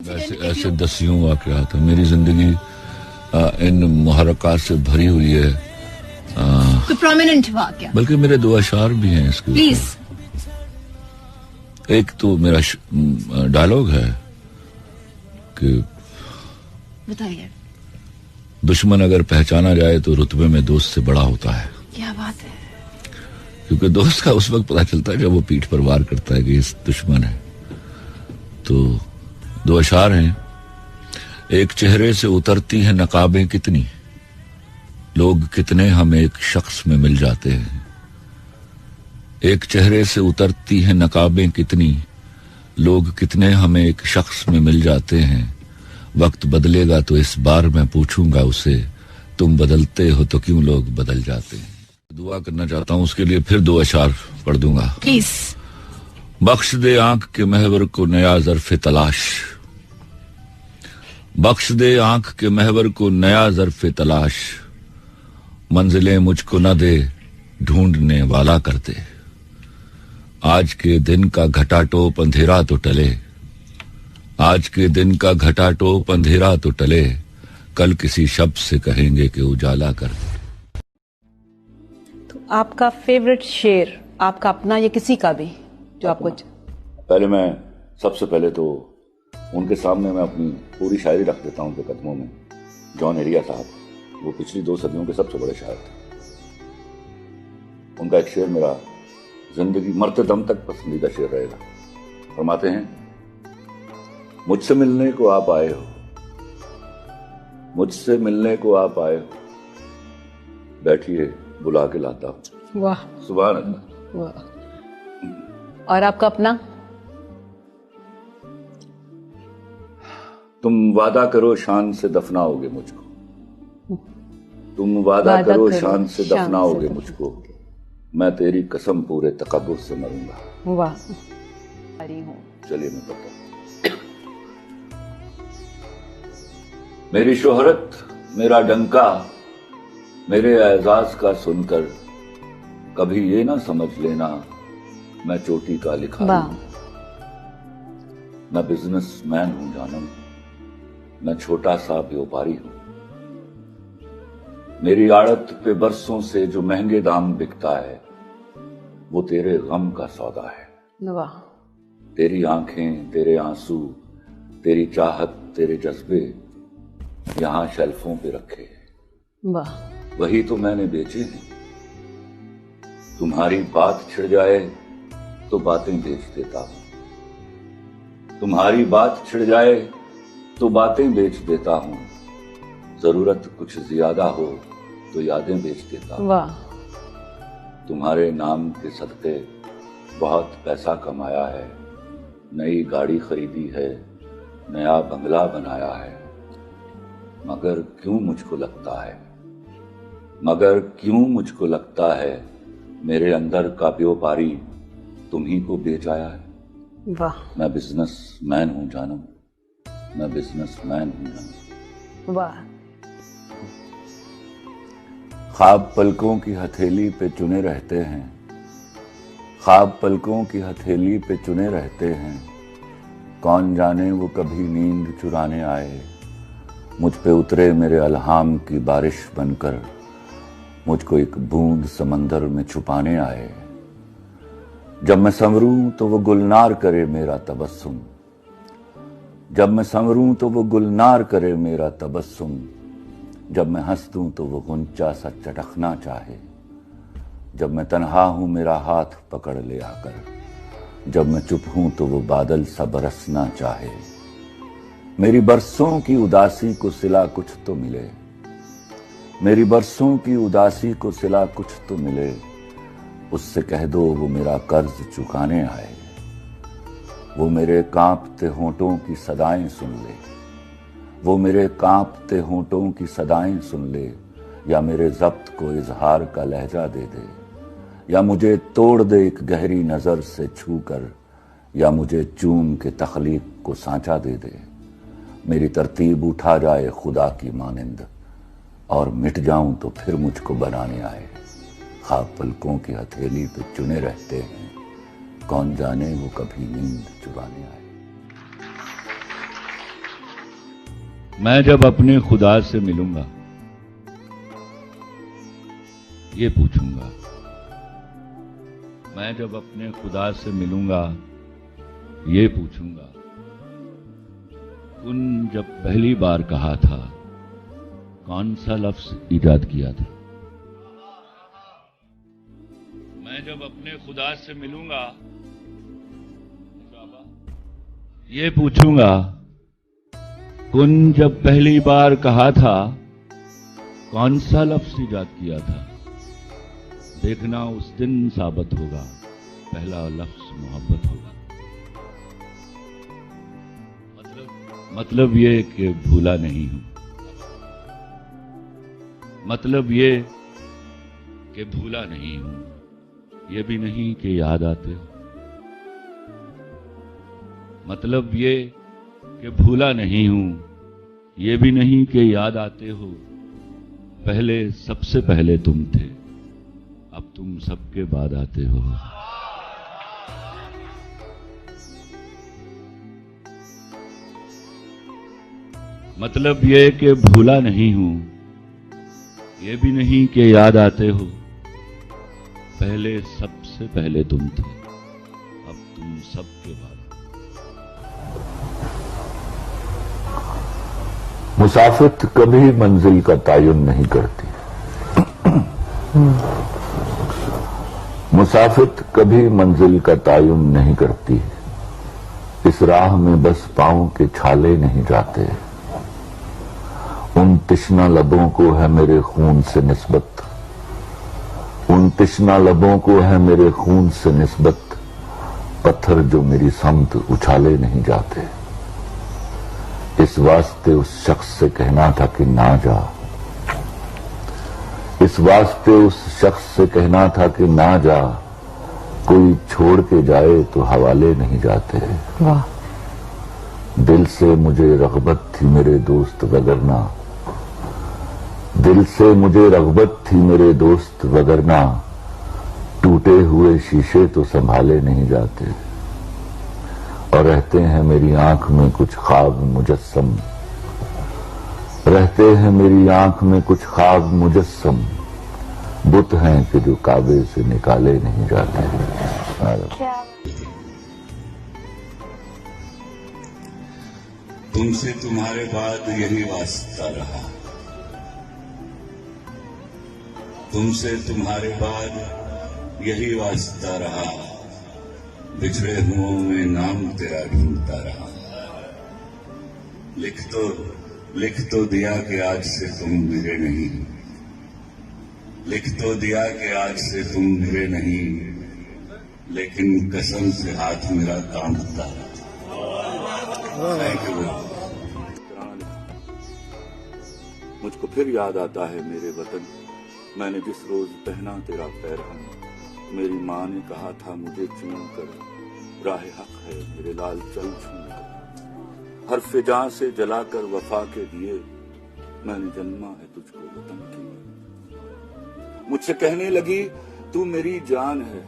ऐसे दसियों वाक़यात हैं। मेरी जिंदगी इन मुहर्रकात से भरी हुई है। कोई प्रोमिनेंट वाक़या, बल्कि मेरे दो अशार भी हैं इसके प्लीज। एक तो मेरा डायलॉग है कि बताइए। दुश्मन अगर पहचाना जाए तो रुतबे में दोस्त से बड़ा होता है। क्या बात है। क्योंकि दोस्त का उस वक्त पता चलता है जब वो पीठ पर वार करता है कि इस दुश्मन है। तो दो अशार हैं। एक चेहरे से उतरती हैं नकाबें कितनी, लोग कितने हम एक शख्स में मिल जाते हैं। एक चेहरे से उतरती हैं नकाबें कितनी, लोग कितने हम एक शख्स में मिल जाते हैं। वक्त बदलेगा तो इस बार मैं पूछूंगा उसे, तुम बदलते हो तो क्यों लोग बदल जाते हैं। दुआ करना चाहता हूं, उसके लिए फिर दो अशार पढ़ दूंगा। प्लीज। बख्श दे आंख के महवर को नया ज़र्फ़े तलाश, बख्श दे आंख के महवर को नया ज़र्फ़े तलाश। मंजिलें मुझको न दे ढूंढने वाला कर दे। आज के दिन का घटाटोप अंधेरा तो टले, आज के दिन का घटाटोप अंधेरा तो टले। कल किसी शब्द से कहेंगे कि उजाला कर दे। तो आपका फेवरेट शेर, आपका अपना या किसी का भी जो आपको? पहले मैं सबसे पहले तो उनके सामने मैं अपनी पूरी शायरी रख देता हूं उनके कदमों में। जॉन एरिया साहब, वो पिछली 2 सदियों के सबसे बड़े शायर थे। उनका एक शेर मेरा जिंदगी मरते दम तक पसंदीदा शेर रहेगा। फरमाते हैं, मुझसे मिलने को आप आए हो, मुझसे मिलने को आप आए हो, बैठिए बुला के लाता हूं। वाह, सुभान अल्लाह। वाह। और आपका अपना? तुम वादा करो शान से दफनाओगे मुझको, तुम वादा करो शान से दफनाओगे मुझको, मैं तेरी कसम पूरे तकब्बुर से मरूंगा। वाह। चलिए मैं बताऊं। मेरी शोहरत मेरा डंका मेरे एजाज का सुनकर कभी ये ना समझ लेना मैं चोटी का लिखा हूं। मैं बिजनेस मैन हूं जानम, मैं छोटा सा व्यापारी हूं। मेरी आड़त पे बरसों से जो महंगे दाम बिकता है वो तेरे गम का सौदा है। वाह। तेरी आंखें, तेरे आंसू, तेरी चाहत, तेरे जज्बे यहां शेल्फों पे रखे हैं। वाह। वही तो मैंने बेचे हैं। तुम्हारी बात छिड़ जाए तो बातें बेच देता हूं, तुम्हारी बात छिड़ जाए तो बातें बेच देता हूं। जरूरत कुछ ज्यादा हो तो यादें बेच देता हूं। वाह। तुम्हारे नाम के सदके बहुत पैसा कमाया है, नई गाड़ी खरीदी है, नया बंगला बनाया है। मगर क्यों मुझको लगता है, मगर क्यों मुझको लगता है मेरे अंदर का व्यापारी तुम ही को बेच आया है। वाह। मैं बिजनेस मैन हूं जानम, मैं बिजनेस मैन हूं जानम। वाह। ख्वाब पलकों की हथेली पे चुने रहते हैं, ख्वाब पलकों की हथेली पे चुने रहते हैं। कौन जाने वो कभी नींद चुराने आए, मुझ पे उतरे मेरे अल्हाम की बारिश बनकर, मुझको एक बूंद समंदर में छुपाने आए। जब मैं संवरूं तो वो गुलनार करे मेरा तबस्सुम, जब मैं संवरूं तो वो गुलनार करे मेरा तबस्सुम। जब मैं हंस दूं तो वो गुंचा सा चटकना चाहे, जब मैं तन्हा हूं मेरा हाथ पकड़ ले आकर, जब मैं चुप हूं तो वो बादल सा बरसना चाहे। मेरी बरसों की उदासी को सिला कुछ तो मिले, मेरी बरसों की उदासी को सिला कुछ तो मिले। उससे कह दो वो मेरा कर्ज चुकाने आए, वो मेरे कांपते होंठों की सदाएं सुन ले, वो मेरे कांपते होंठों की सदाएं सुन ले। या मेरे ज़ब्त को इजहार का लहजा दे दे, या मुझे तोड़ दे एक गहरी नजर से छू कर, या मुझे चूम के तखलीक को सांचा दे दे। मेरी तरतीब उठा जाए खुदा की मानिंद, और मिट जाऊं तो फिर मुझको बनाने आए। ख्वाब पलकों की हथेली पे चुने रहते हैं, कौन जाने वो कभी नींद चुराने आए। میں جب اپنے خدا سے ملوں گا یہ پوچھوں گا، میں جب اپنے خدا سے ملوں گا یہ پوچھوں گا، کن جب پہلی بار کہا تھا کون سا لفظ ایجاد کیا تھا؟ میں جب اپنے خدا سے ملوں گا یہ پوچھوں گا، کن جب پہلی بار کہا تھا کون سا لفظ ایجاد کیا تھا؟ دیکھنا اس دن ثابت ہوگا پہلا لفظ محبت ہوگا۔ مطلب یہ کہ بھولا نہیں ہوں، مطلب یہ کہ بھولا نہیں ہوں، یہ بھی نہیں کہ یاد آتے ہو، مطلب یہ کہ بھولا نہیں ہوں، یہ بھی نہیں کہ یاد آتے ہو، پہلے سب سے پہلے تم تھے، اب تم سب کے بعد آتے ہو۔ مطلب یہ کہ بھولا نہیں ہوں، یہ بھی نہیں کہ یاد آتے ہو، پہلے سب سے پہلے تم تھے، اب تم سب کے بعد۔ مسافت کبھی منزل کا تعین نہیں کرتی، مسافت کبھی منزل کا تعین نہیں کرتی، اس راہ میں بس پاؤں کے چھالے نہیں جاتے، ان تشنہ لبوں کو ہے میرے خون سے نسبت، ان تشنہ لبوں کو ہے میرے خون سے نسبت، پتھر جو میری سمت اچھالے نہیں جاتے، اس واسطے اس شخص سے کہنا تھا کہ نہ جا، اس واسطے اس شخص سے کہنا تھا کہ نہ جا، کوئی چھوڑ کے جائے تو حوالے نہیں جاتے، واہ، دل سے مجھے رغبت تھی میرے دوست وگرنہ، دل سے مجھے رغبت تھی میرے دوست وگرنہ، ٹوٹے ہوئے شیشے تو سنبھالے نہیں جاتے، اور رہتے ہیں میری آنکھ میں کچھ خواب مجسم، رہتے ہیں میری آنکھ میں کچھ خواب مجسم، بت ہیں کہ جو کعبے سے نکالے نہیں جاتے۔ تم سے تمہارے بعد یہی واسطہ رہا، تم سے تمہارے بعد یہی واسطہ رہا، بچھڑے ہوں میں نام تیرا ڈھونڈتا رہا، لکھ تو دیا کہ آج سے تم میرے نہیں، لکھ تو دیا کہ آج سے تم میرے نہیں، لیکن قسم سے ہاتھ میرا کانپتا رہا۔ مجھ کو پھر یاد آتا ہے میرے وطن، میں نے جس روز پہنا تیرا پیرہن، میری ماں نے کہا تھا مجھے چون کر، راہ حق ہے میرے لال چل چھون کر، حرف جاں سے جلا کر وفا کے دیے، میں نے جنما ہے تجھ کو وطن کی، مجھ سے کہنے لگی تو میری جان ہے،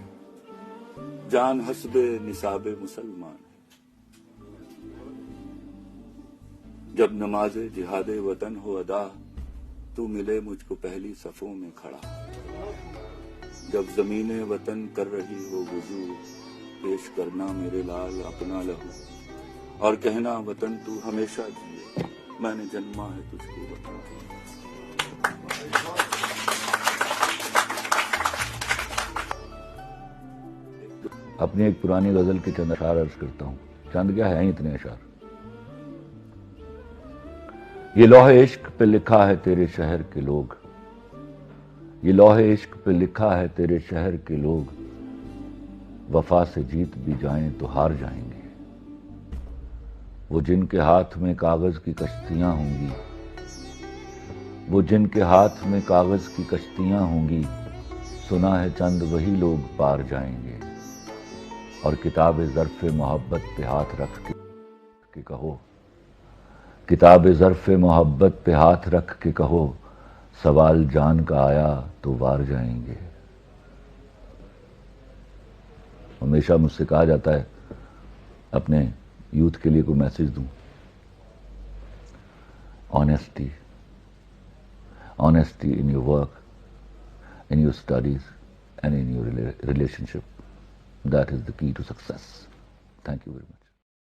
جان حسب نصاب مسلمان ہے، جب نماز جہاد وطن ہو ادا، تو ملے مجھ کو پہلی صفوں میں کھڑا، جب زمین وطن کر رہی ہو وضو، پیش کرنا میرے لال اپنا لہو، اور کہنا وطن تو ہمیشہ جیے، میں نے جنما ہے تجھ کو وطن کی۔ اپنی ایک پرانی غزل کے چند اشعار عرض کرتا ہوں، چند کیا ہیں اتنے اشعار۔ یہ لوح عشق پہ لکھا ہے تیرے شہر کے لوگ، یہ لوح عشق پہ لکھا ہے تیرے شہر کے لوگ، وفا سے جیت بھی جائیں تو ہار جائیں گے، وہ جن کے ہاتھ میں کاغذ کی کشتیاں ہوں گی، وہ جن کے ہاتھ میں کاغذ کی کشتیاں ہوں گی، سنا ہے چند وہی لوگ پار جائیں گے، اور کتاب ظرف محبت پہ ہاتھ رکھ کے کہو، کتاب ظرف محبت پہ ہاتھ رکھ کے کہو، سوال جان کا آیا تو وار جائیں گے۔ ہمیشہ مجھ سے کہا جاتا ہے اپنے یوتھ کے لیے کوئی میسج دوں، honesty in your work, in your studies, and in your relationship. That is the key to success. Thank you very much.